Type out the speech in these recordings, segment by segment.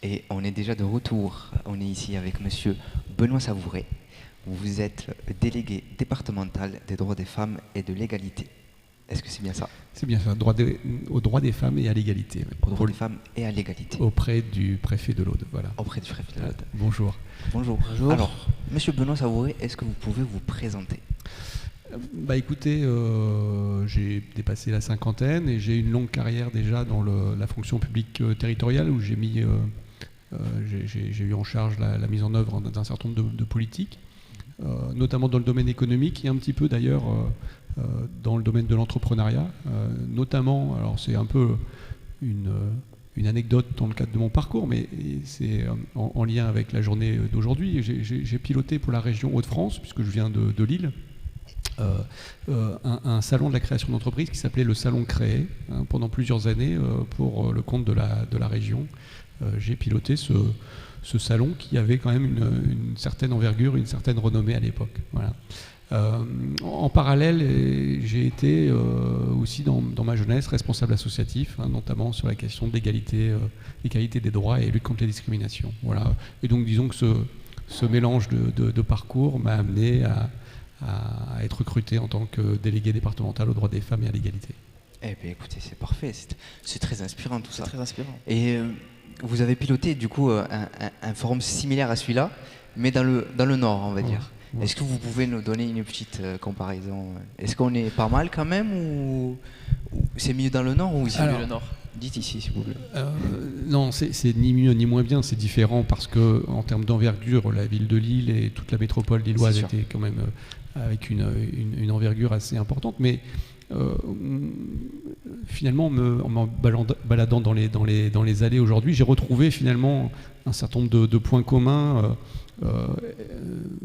Et on est déjà de retour. On est ici avec monsieur Benoît Savouret. Vous êtes délégué départemental des droits des femmes et de l'égalité. Est-ce que c'est bien ça? C'est bien ça, aux droits des femmes et à l'égalité. Aux droits des femmes et à l'égalité. Auprès du préfet de l'Aude, voilà. Auprès du préfet de l'Aude. Bonjour. Bonjour. Bonjour. Alors, monsieur Benoît Savouret, est-ce que vous pouvez vous présenter? Bah écoutez, j'ai dépassé la cinquantaine et j'ai une longue carrière déjà dans la fonction publique territoriale où j'ai eu en charge la mise en œuvre d'un certain nombre de politiques, notamment dans le domaine économique et un petit peu d'ailleurs dans le domaine de l'entrepreneuriat, notamment, alors c'est un peu une anecdote dans le cadre de mon parcours, mais c'est en lien avec la journée d'aujourd'hui. J'ai piloté pour la région Hauts-de-France, puisque je viens de Lille, un salon de la création d'entreprise qui s'appelait le Salon Créé, pendant plusieurs années pour le compte de la région. J'ai piloté ce salon qui avait quand même une certaine envergure, une certaine renommée à l'époque. Voilà. En parallèle, j'ai été aussi dans ma jeunesse responsable associatif, notamment sur la question de l'égalité des droits et lutte contre les discriminations. Voilà. Et donc disons que ce mélange de parcours m'a amené à être recruté en tant que délégué départemental aux droits des femmes et à l'égalité. Eh bien écoutez, c'est parfait, c'est très inspirant tout ça. C'est très inspirant. Et vous avez piloté du coup un forum similaire à celui-là, mais dans le Nord, on va dire. Ouais. Est-ce que vous pouvez nous donner une petite comparaison? Est-ce qu'on est pas mal quand même ou c'est mieux dans le Nord ou ici? C'est mieux le Nord. Dites ici s'il vous plaît. Non, c'est ni mieux ni moins bien, c'est différent parce que en termes d'envergure, la ville de Lille et toute la métropole lilloise étaient quand même avec une envergure assez importante, mais finalement, en me baladant dans les allées aujourd'hui, j'ai retrouvé finalement un certain nombre de points communs.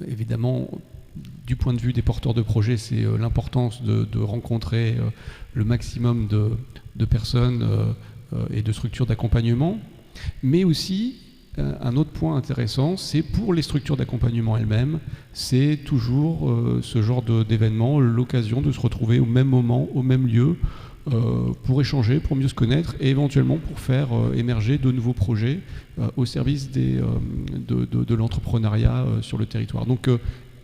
Évidemment, du point de vue des porteurs de projets, c'est l'importance de rencontrer le maximum de personnes et de structures d'accompagnement, mais aussi un autre point intéressant, c'est pour les structures d'accompagnement elles-mêmes, c'est toujours ce genre d'événement, l'occasion de se retrouver au même moment, au même lieu, pour échanger, pour mieux se connaître et éventuellement pour faire émerger de nouveaux projets au service de l'entrepreneuriat sur le territoire. Donc,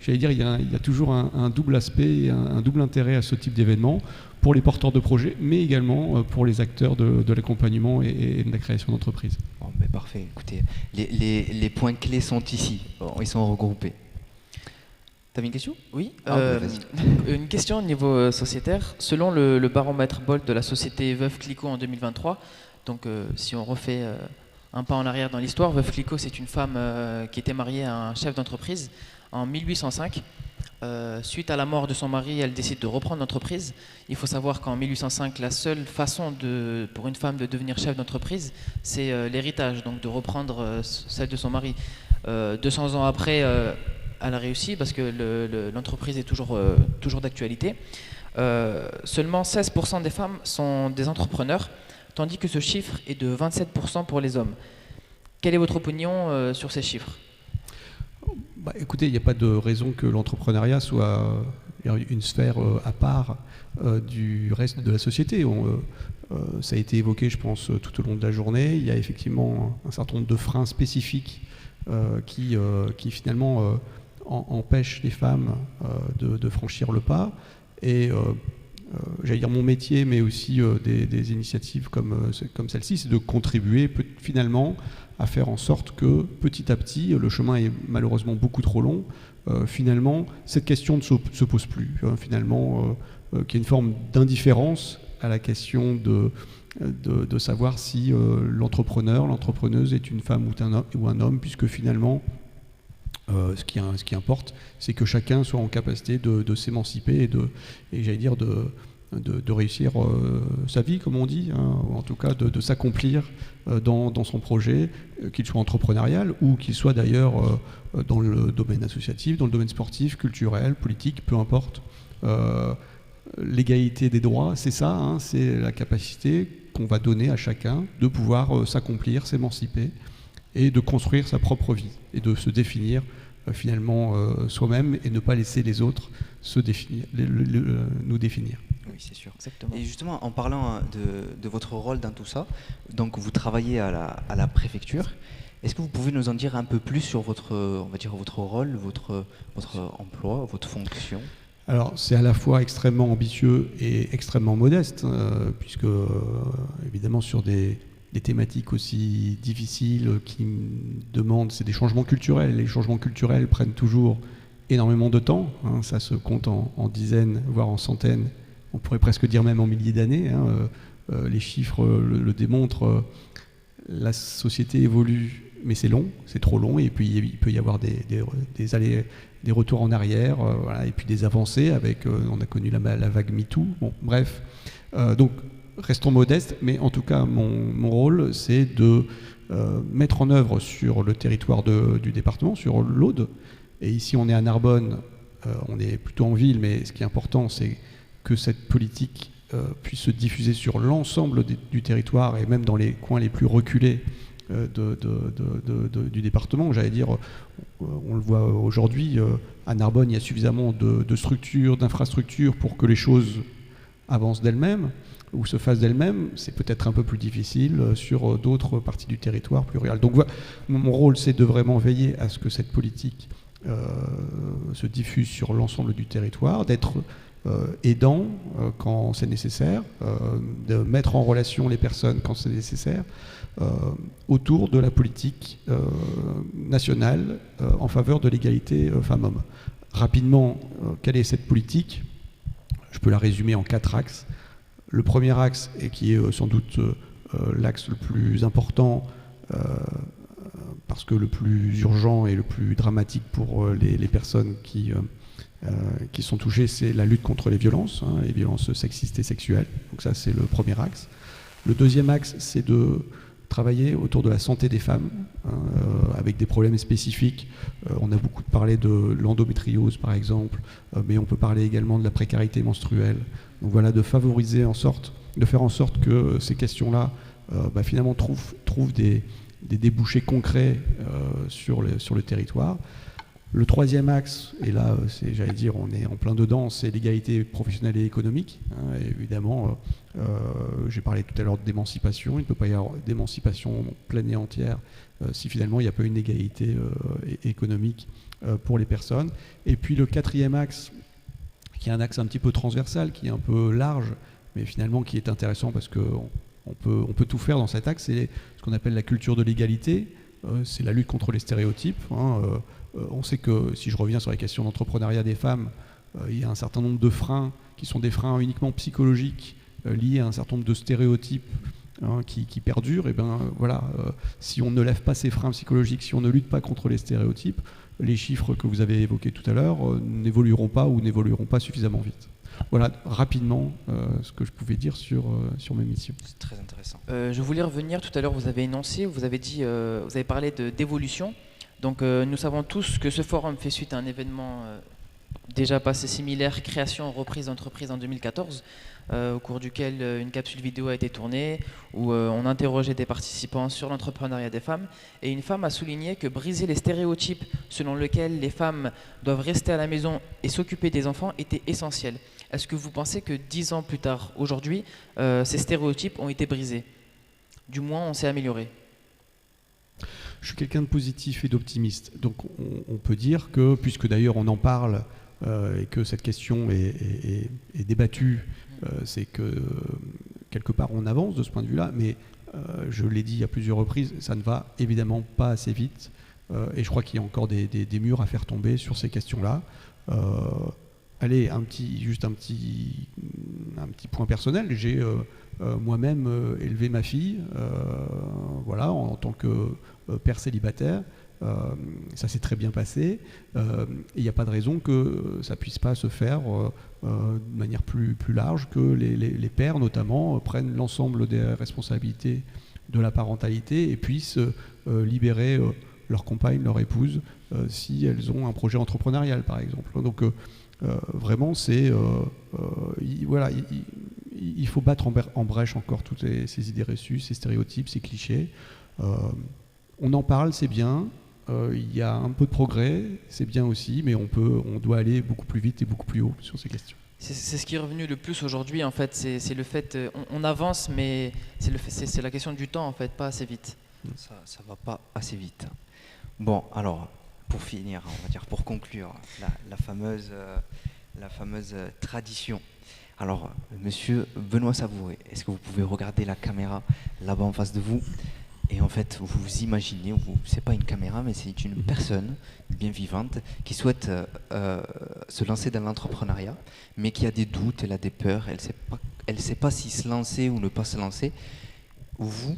j'allais dire, il y a toujours un double aspect, un double intérêt à ce type d'événement pour les porteurs de projets, mais également pour les acteurs de l'accompagnement et de la création d'entreprises. Bon, ben parfait. Écoutez, les points clés sont ici. Bon, ils sont regroupés. T'avais une question? Oui. Une question au niveau sociétaire. Selon le baromètre BOLT de la société Veuve Clicquot en 2023, donc si on refait un pas en arrière dans l'histoire, Veuve Clicquot, c'est une femme qui était mariée à un chef d'entreprise en 1805. Suite à la mort de son mari, elle décide de reprendre l'entreprise. Il faut savoir qu'en 1805, la seule façon pour une femme de devenir chef d'entreprise, c'est l'héritage, donc de reprendre celle de son mari. 200 ans après, elle a réussi parce que l'entreprise est toujours d'actualité. Seulement 16% des femmes sont des entrepreneurs, tandis que ce chiffre est de 27% pour les hommes. Quelle est votre opinion sur ces chiffres ? Bah, écoutez, il n'y a pas de raison que l'entrepreneuriat soit une sphère à part du reste de la société. Ça a été évoqué, je pense, tout au long de la journée. Il y a effectivement un certain nombre de freins spécifiques qui finalement empêchent les femmes de franchir le pas. Et j'allais dire mon métier, mais aussi des initiatives comme celle-ci, c'est de contribuer finalement à faire en sorte que petit à petit, le chemin est malheureusement beaucoup trop long, finalement cette question ne se pose plus, finalement qu'il y a une forme d'indifférence à la question de savoir si l'entrepreneur, l'entrepreneuse est une femme ou un homme, puisque finalement ce qui importe, c'est que chacun soit en capacité de s'émanciper et j'allais dire de réussir sa vie, comme on dit, ou en tout cas de s'accomplir dans son projet, qu'il soit entrepreneurial ou qu'il soit d'ailleurs dans le domaine associatif, dans le domaine sportif, culturel, politique, peu importe. L'égalité des droits, c'est ça, c'est la capacité qu'on va donner à chacun de pouvoir s'accomplir, s'émanciper et de construire sa propre vie et de se définir finalement soi-même et ne pas laisser les autres nous définir. Oui, c'est sûr. Exactement. Et justement, en parlant de votre rôle dans tout ça, donc vous travaillez à la préfecture. Est-ce que vous pouvez nous en dire un peu plus sur votre, on va dire, votre rôle, votre emploi, votre fonction? Alors, c'est à la fois extrêmement ambitieux et extrêmement modeste, puisque, évidemment, sur des thématiques aussi difficiles qui demandent, c'est des changements culturels. Les changements culturels prennent toujours énormément de temps, hein, ça se compte en dizaines, voire en centaines, on pourrait presque dire même en milliers d'années. Hein, les chiffres le démontrent, la société évolue, mais c'est long, c'est trop long, et puis il peut y avoir des allées, des retours en arrière, voilà, et puis des avancées avec, on a connu la vague MeToo, bon, bref. Donc, restons modestes, mais en tout cas, mon rôle, c'est de mettre en œuvre sur le territoire du département, sur l'Aude, et ici on est à Narbonne, on est plutôt en ville, mais ce qui est important, c'est que cette politique puisse se diffuser sur l'ensemble du territoire, et même dans les coins les plus reculés du département. J'allais dire, on le voit aujourd'hui, à Narbonne, il y a suffisamment de structures, d'infrastructures pour que les choses avancent d'elles-mêmes ou se fassent d'elles-mêmes. C'est peut-être un peu plus difficile sur d'autres parties du territoire plus rural. Donc voilà, mon rôle, c'est de vraiment veiller à ce que cette politique se diffuse sur l'ensemble du territoire, d'être aidant quand c'est nécessaire, de mettre en relation les personnes quand c'est nécessaire, autour de la politique nationale en faveur de l'égalité femmes-hommes. Rapidement, quelle est cette politique? Je peux la résumer en 4 axes. Le premier axe, et qui est sans doute l'axe le plus important, parce que le plus urgent et le plus dramatique pour les personnes qui sont touchées, c'est la lutte contre les violences, hein, les violences sexistes et sexuelles. Donc ça, c'est le premier axe. Le deuxième axe, c'est de travailler autour de la santé des femmes, hein, avec des problèmes spécifiques. On a beaucoup parlé de l'endométriose, par exemple, mais on peut parler également de la précarité menstruelle. Donc voilà, de favoriser de faire en sorte que ces questions-là, finalement, trouvent des débouchés concrets sur le territoire. Le troisième axe, et là, j'allais dire, on est en plein dedans, c'est l'égalité professionnelle et économique. Hein, et évidemment, j'ai parlé tout à l'heure d'émancipation. Il ne peut pas y avoir d'émancipation pleine et entière si finalement il n'y a pas une égalité économique pour les personnes. Et puis le quatrième axe, qui est un axe un petit peu transversal, qui est un peu large, mais finalement qui est intéressant parce qu'on peut tout faire dans cet axe, c'est ce qu'on appelle la culture de l'égalité. C'est la lutte contre les stéréotypes. Hein, on sait que, si je reviens sur la question d'entrepreneuriat des femmes, il y a un certain nombre de freins qui sont des freins uniquement psychologiques liés à un certain nombre de stéréotypes, hein, qui perdurent. Et voilà, si on ne lève pas ces freins psychologiques, si on ne lutte pas contre les stéréotypes, les chiffres que vous avez évoqués tout à l'heure n'évolueront pas suffisamment vite. Voilà rapidement ce que je pouvais dire sur mes missions. C'est très intéressant. Je voulais revenir, tout à l'heure vous avez énoncé, vous avez parlé d'évolution. Donc nous savons tous que ce forum fait suite à un événement déjà passé similaire, création reprise d'entreprise en 2014, au cours duquel une capsule vidéo a été tournée, où on interrogeait des participants sur l'entrepreneuriat des femmes. Et une femme a souligné que briser les stéréotypes selon lesquels les femmes doivent rester à la maison et s'occuper des enfants était essentiel. Est-ce que vous pensez que 10 ans plus tard, aujourd'hui, ces stéréotypes ont été brisés? Du moins, on s'est amélioré. Je suis quelqu'un de positif et d'optimiste. Donc on peut dire que, puisque d'ailleurs on en parle et que cette question est débattue, c'est que quelque part on avance de ce point de vue-là, mais je l'ai dit à plusieurs reprises, ça ne va évidemment pas assez vite. Et je crois qu'il y a encore des murs à faire tomber sur ces questions-là. Allez, un petit point personnel. J'ai moi-même élevé ma fille, voilà, en tant que père célibataire. Ça s'est très bien passé. Il n'y a pas de raison que ça puisse pas se faire de manière plus large, que les pères notamment prennent l'ensemble des responsabilités de la parentalité et puissent libérer leur compagne, leur épouse, si elles ont un projet entrepreneurial, par exemple. Donc vraiment, voilà, il faut battre en brèche encore toutes ces idées reçues, ces stéréotypes, ces clichés. On en parle, c'est bien. Il y a un peu de progrès, c'est bien aussi, mais on doit aller beaucoup plus vite et beaucoup plus haut sur ces questions. c'est ce qui est revenu le plus aujourd'hui, en fait. C'est le fait, on avance, mais c'est la question du temps, en fait, pas assez vite. Ça va pas assez vite. Bon, alors, pour finir, on va dire, pour conclure, la fameuse tradition. Alors, monsieur Benoît Savouré, est-ce que vous pouvez regarder la caméra là-bas en face de vous? Et en fait, vous vous imaginez, c'est pas une caméra, mais c'est une personne bien vivante qui souhaite se lancer dans l'entrepreneuriat, mais qui a des doutes, elle a des peurs, elle sait pas si se lancer ou ne pas se lancer. Vous,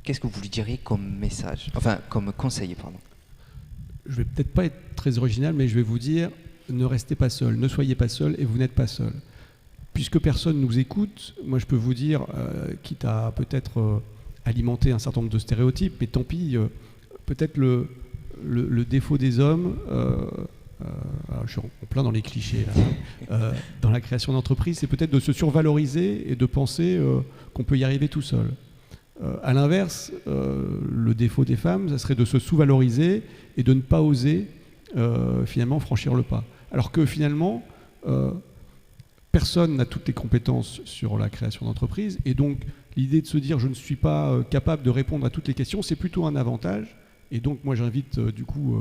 qu'est-ce que vous lui diriez comme message, enfin comme conseil, pardon? Je vais peut-être pas être très original, mais je vais vous dire, ne restez pas seul, ne soyez pas seul et vous n'êtes pas seul. Puisque personne nous écoute, moi je peux vous dire, quitte à peut-être alimenter un certain nombre de stéréotypes, mais tant pis, peut-être le défaut des hommes, je suis en plein dans les clichés là, dans la création d'entreprise, c'est peut-être de se survaloriser et de penser qu'on peut y arriver tout seul. À l'inverse, le défaut des femmes, ça serait de se sous-valoriser et de ne pas oser finalement franchir le pas. Alors que finalement, personne n'a toutes les compétences sur la création d'entreprise, et donc l'idée de se dire je ne suis pas capable de répondre à toutes les questions, c'est plutôt un avantage. Et donc moi j'invite du coup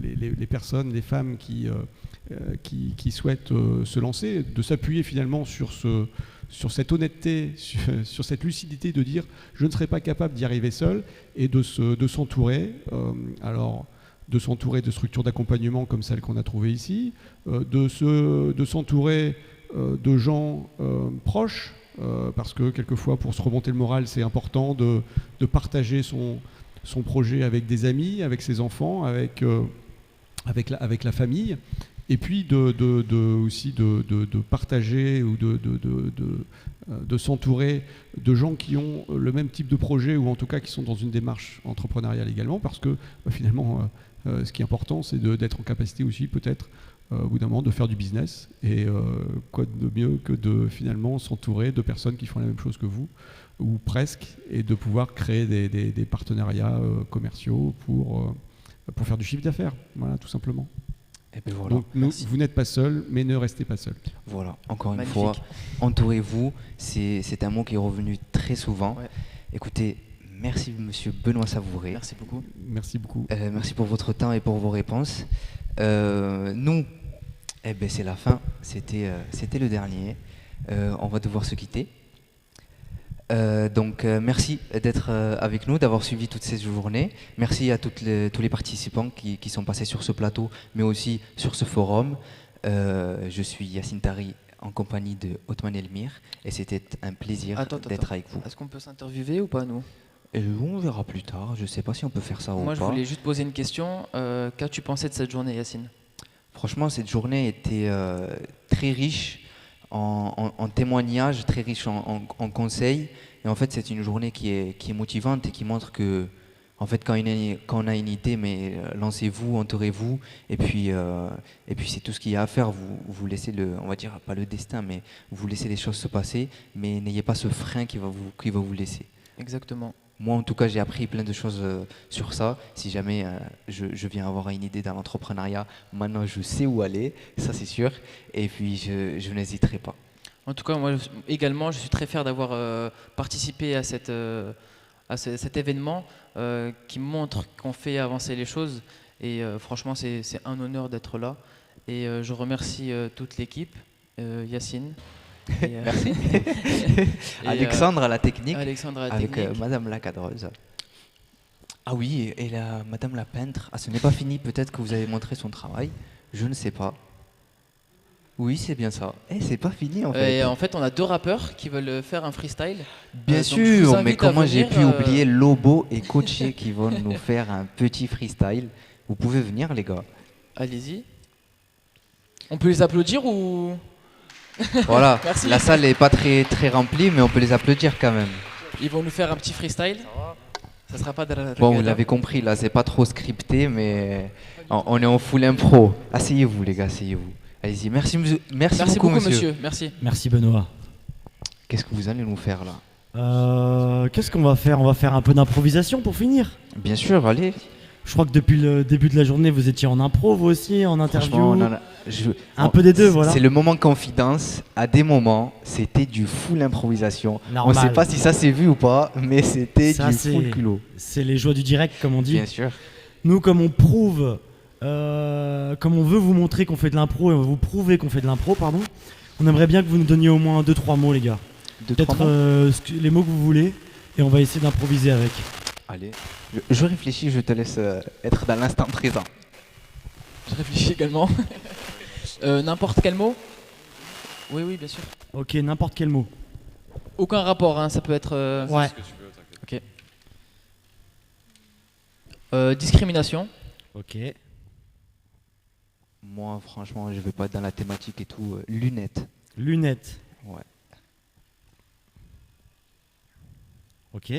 les personnes, les femmes qui souhaitent se lancer, de s'appuyer finalement sur cette honnêteté, sur cette lucidité de dire je ne serai pas capable d'y arriver seul, et de s'entourer. De s'entourer de structures d'accompagnement comme celles qu'on a trouvées ici, de s'entourer de gens proches, parce que quelquefois pour se remonter le moral c'est important de partager son projet avec des amis, avec ses enfants, avec la famille, et puis aussi de partager ou de s'entourer de gens qui ont le même type de projet, ou en tout cas qui sont dans une démarche entrepreneuriale également, parce que finalement ce qui est important c'est d'être en capacité aussi peut-être au bout d'un moment de faire du business, et quoi de mieux que de finalement s'entourer de personnes qui font la même chose que vous, ou presque, et de pouvoir créer des partenariats commerciaux pour faire du chiffre d'affaires, voilà, tout simplement. Et ben voilà. Donc vous n'êtes pas seul, mais ne restez pas seul. Voilà, encore une Magnifique. fois, entourez-vous, c'est un mot qui est revenu très souvent. Ouais. Écoutez, merci monsieur Benoît Savouré. Merci beaucoup. Merci beaucoup. Merci pour votre temps et pour vos réponses. Nous, c'est la fin, c'était le dernier. On va devoir se quitter. Donc merci d'être avec nous, d'avoir suivi toutes ces journées. Merci à tous les participants qui sont passés sur ce plateau, mais aussi sur ce forum. Je suis Yacine Tari, en compagnie de Othman Elmir, et c'était un plaisir d'être avec vous. Est-ce qu'on peut s'interviewer ou pas, nous? Et on verra plus tard, je ne sais pas si on peut faire ça ou pas. Moi, je voulais juste poser une question. Qu'as-tu pensé de cette journée, Yacine? Franchement, cette journée était très riche en témoignages, très riche en conseils. Et en fait, c'est une journée qui est motivante et qui montre que, en fait, quand on a une idée, mais lancez-vous, entourez-vous. Et puis c'est tout ce qu'il y a à faire. Vous laissez on va dire, pas le destin, mais vous laissez les choses se passer. Mais n'ayez pas ce frein qui va vous laisser. Exactement. Moi, en tout cas, j'ai appris plein de choses sur ça. Si jamais je viens avoir une idée dans l'entrepreneuriat, maintenant je sais où aller, ça c'est sûr. Et puis je n'hésiterai pas. En tout cas, moi également, je suis très fier d'avoir participé à cet événement qui montre qu'on fait avancer les choses. Et franchement, c'est un honneur d'être là. Et je remercie toute l'équipe, Yacine. Merci. Alexandre à la technique, avec Madame la cadreuse. Ah oui, et Madame la peintre. Ah, ce n'est pas fini, peut-être que vous avez montré son travail. Je ne sais pas. Oui, c'est bien ça. C'est pas fini en fait. Et en fait, on a deux rappeurs qui veulent faire un freestyle. Bien sûr, mais comment j'ai pu oublier Lobo et Coaché qui vont nous faire un petit freestyle. Vous pouvez venir, les gars. Allez-y. On peut les applaudir ou... Voilà, la salle n'est pas très, très remplie, mais on peut les applaudir quand même. Ils vont nous faire un petit freestyle. Ça sera pas de la... Bon, vous l'avez compris, là, c'est pas trop scripté, mais on est en full impro. Asseyez-vous, les gars, asseyez-vous. Allez-y, merci beaucoup, monsieur. Merci, Benoît. Qu'est-ce que vous allez nous faire, là? Qu'est-ce qu'on va faire? On va faire un peu d'improvisation pour finir. Bien sûr, allez. Je crois que depuis le début de la journée, vous étiez en impro, vous aussi, en interview. Franchement, Un peu des deux, voilà. C'est le moment confidence. À des moments, c'était du full improvisation. Normal. On ne sait pas si ça s'est vu ou pas, mais c'était Ça, du full culot. C'est les joies du direct, comme on dit. Bien sûr. Nous, comme on prouve, comme on veut vous montrer qu'on fait de l'impro et on veut vous prouver qu'on fait de l'impro, pardon, on aimerait bien que vous nous donniez au moins 2-3 mots, les gars. Peut-être les mots que vous voulez, et on va essayer d'improviser avec. Allez, je réfléchis, je te laisse être dans l'instant présent. Je réfléchis également. N'importe quel mot? Oui, oui, bien sûr. Ok, n'importe quel mot. Aucun rapport, hein, ça peut être... Ouais. Ok. Discrimination. Ok. Moi, franchement, je vais pas être dans la thématique et tout. Lunettes. Lunettes. Ouais. Ok.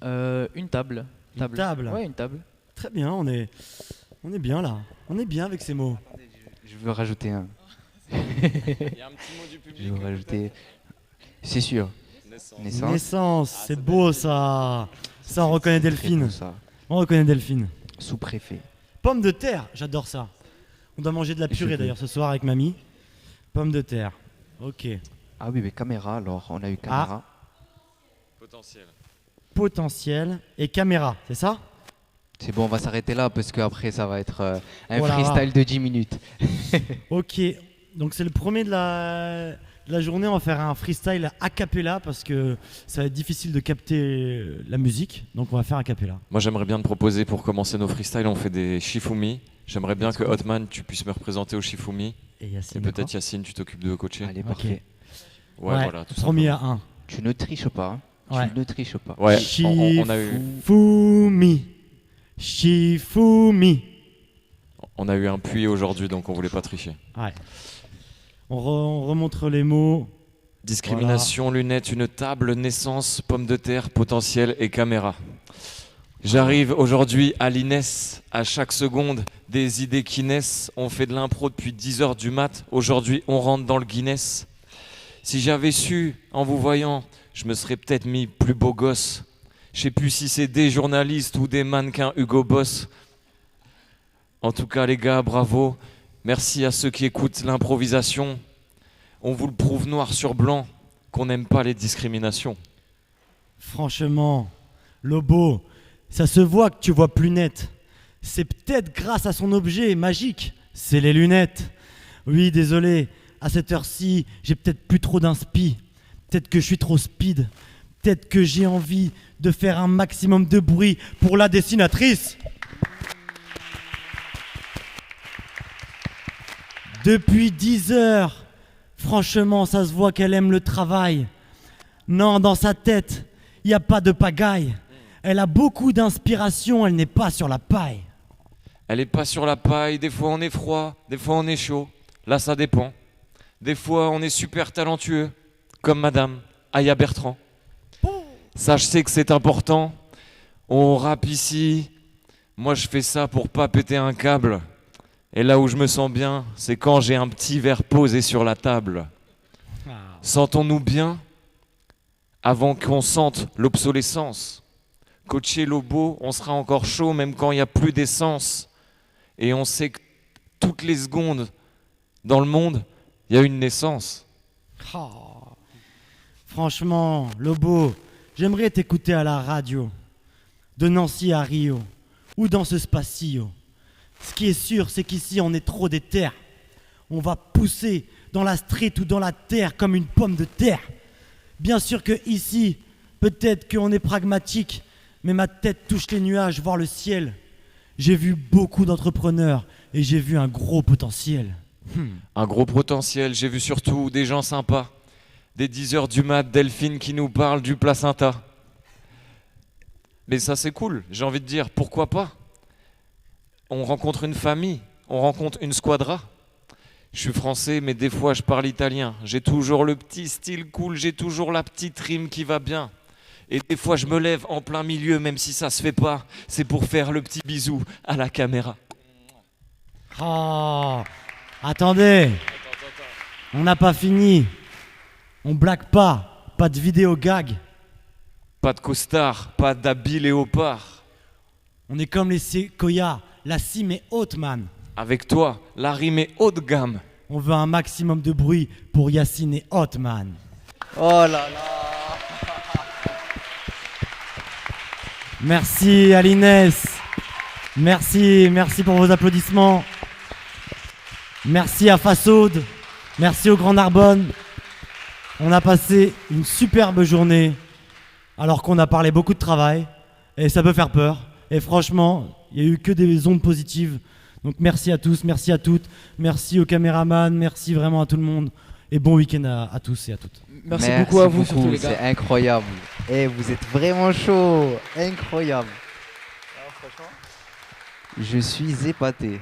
Une table. Une table. Ouais, une table. Très bien, on est bien là. On est bien avec ces mots. Je veux rajouter un. Il y a un petit mot du public. Je veux rajouter. C'est sûr. Naissance. Naissance, c'est beau ça. Ça, on reconnaît Très Delphine. beau, ça. On reconnaît Delphine. Sous-préfet. Pomme de terre, j'adore ça. On doit manger de la Je purée veux. d'ailleurs ce soir avec mamie. Pomme de terre. Ok. Ah oui, mais caméra, alors. On a eu caméra. Potentiel. Potentiel et caméra, c'est ça? C'est bon, on va s'arrêter là parce qu'après, ça va être un Voilà. freestyle de 10 minutes. Ok. Donc c'est le premier de la journée. On va faire un freestyle a cappella parce que ça va être difficile de capter la musique. Donc on va faire a cappella. Moi, j'aimerais bien te proposer pour commencer nos freestyles, on fait des Shifumi. J'aimerais bien que Hotman, tu puisses me représenter au Shifumi. Et Et Yacine. peut-être Yacine, tu t'occupes de coacher. Allez, Ok. parfait. Ouais, voilà, tout Premier simplement. à 1. Tu ne triches pas. Hein. Ouais. Tu ne triches pas. Ouais, on a eu. Shifumi. Shifumi. On a eu un puits aujourd'hui, donc on voulait pas tricher. Ouais. On remontre les mots. Discrimination, lunettes, une table, naissance, pomme de terre, potentiel et caméra. J'arrive aujourd'hui à l'INES, à chaque seconde, des idées qui naissent. On fait de l'impro depuis 10h du mat. Aujourd'hui, on rentre dans le Guinness. Si j'avais su, en vous voyant, je me serais peut-être mis plus beau gosse. Je sais plus si c'est des journalistes ou des mannequins Hugo Boss. En tout cas, les gars, bravo. Merci à ceux qui écoutent l'improvisation. On vous le prouve noir sur blanc qu'on n'aime pas les discriminations. Franchement, Lobo, ça se voit que tu vois plus net. C'est peut-être grâce à son objet magique, c'est les lunettes. Oui, désolé, à cette heure-ci, j'ai peut-être plus trop d'inspi. Peut-être que je suis trop speed. Peut-être que j'ai envie de faire un maximum de bruit pour la dessinatrice. Depuis 10 heures, franchement, ça se voit qu'elle aime le travail. Non, dans sa tête, il n'y a pas de pagaille. Elle a beaucoup d'inspiration, elle n'est pas sur la paille. Elle est pas sur la paille, des fois on est froid, des fois on est chaud. Là ça dépend. Des fois on est super talentueux, comme Madame Aya Bertrand. Ça je sais que c'est important. On rappe ici. Moi je fais ça pour pas péter un câble. Et là où je me sens bien, c'est quand j'ai un petit verre posé sur la table. Sentons-nous bien avant qu'on sente l'obsolescence. Coacher Lobo, on sera encore chaud même quand il n'y a plus d'essence. Et on sait que toutes les secondes dans le monde, il y a une naissance. Oh. Franchement, Lobo, j'aimerais t'écouter à la radio, de Nancy à Rio, ou dans ce spatio. Ce qui est sûr, c'est qu'ici, on est trop déter. On va pousser dans la street ou dans la terre comme une pomme de terre. Bien sûr que ici, peut-être qu'on est pragmatique, mais ma tête touche les nuages, voire le ciel. J'ai vu beaucoup d'entrepreneurs et j'ai vu un gros potentiel. Un gros potentiel, j'ai vu surtout des gens sympas. Des 10h du mat, Delphine qui nous parle du placenta. Mais ça c'est cool, j'ai envie de dire, pourquoi pas? On rencontre une famille, on rencontre une squadra. Je suis français, mais des fois je parle italien. J'ai toujours le petit style cool, j'ai toujours la petite rime qui va bien. Et des fois je me lève en plein milieu, même si ça se fait pas. C'est pour faire le petit bisou à la caméra. Oh, attendez, on n'a pas fini. On blague pas de vidéo gag. Pas de costard, pas d'habit léopard. On est comme les séquoias, la cime est haute, man. Avec toi, la rime est haut de gamme. On veut un maximum de bruit pour Yacine et Hotman. Oh là là. Merci Alinès. Merci pour vos applaudissements. Merci à Fassaud. Merci au Grand Narbonne. On a passé une superbe journée alors qu'on a parlé beaucoup de travail et ça peut faire peur. Et franchement, il n'y a eu que des ondes positives. Donc merci à tous, merci à toutes, merci aux caméramans, merci vraiment à tout le monde et bon week-end à tous et à toutes. Merci beaucoup à vous surtout les gars. C'est incroyable. Et vous êtes vraiment chaud, incroyable. Alors, franchement, je suis épaté.